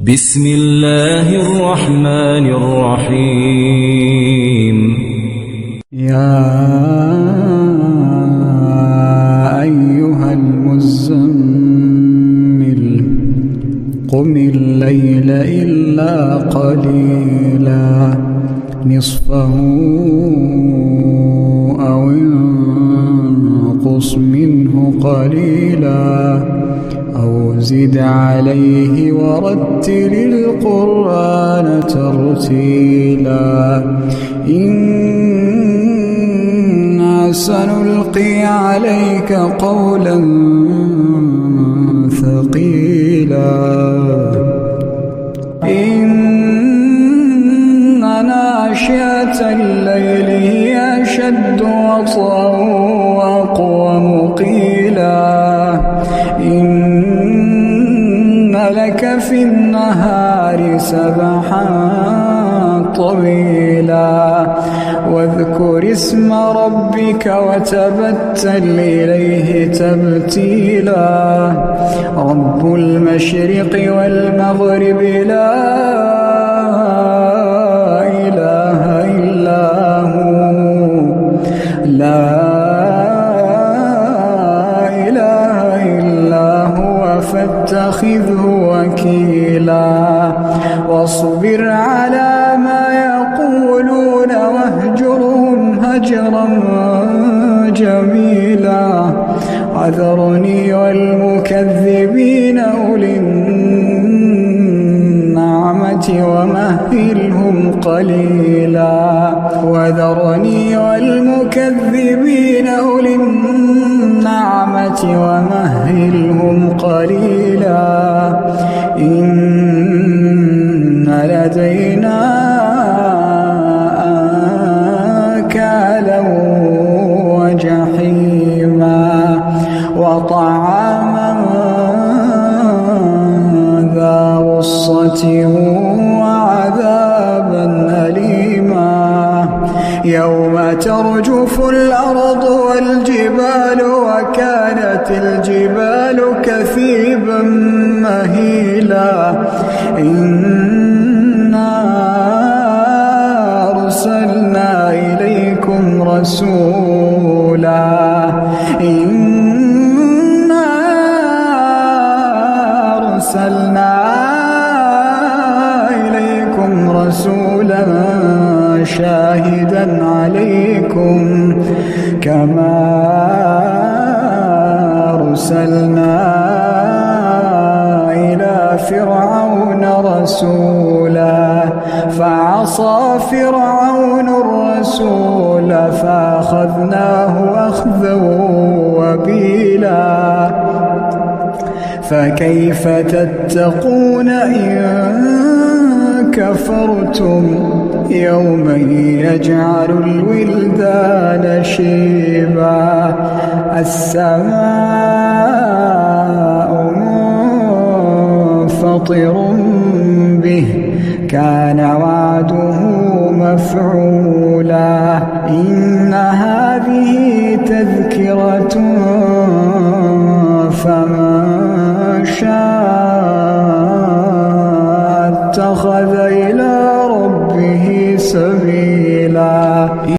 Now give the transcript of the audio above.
بسم الله الرحمن الرحيم. يا أيها المزمل قم الليل إلا قليلا نصفه أو انقص منه قليلا أو زد عليه ورتل القرآن ترتيلا إنا سنلقي عليك قولا ثقيلا إن ناشئة الليل هي أشد وطئا وأقوم قيلا إن لك في النهار سبحا طويلا واذكر اسم ربك وتبتل إليه تبتيلا رب المشرق والمغرب لا إله إلا هو فاتخذه وكيلا واصبر على ما يقولون واهجرهم هجرا جميلا وذرني والمكذبين أولي النعمة ومهلهم قليلا وذرني والمكذبين أولي النعمة ومهلهم قليلا إن لدينا أنكالا وجحيما وطعاما ذا غصة وعذابا أليما يوم ترجف الأرض والجبال وكانت الجبال كثيبا مهيلا إنا أرسلنا إليكم رسولا إنا أرسلنا إليكم رسولا شاهدا عليكم كما أرسلنا إلى فرعون رسولا فعصى فرعون الرسول فأخذناه أخذا وبيلا فكيف تتقون إن كفرتم يوما يجعل الولدان شيبا السماء منفطر به كان وعده مفعولا إن هذه تذكرة فمن شاء اتخذ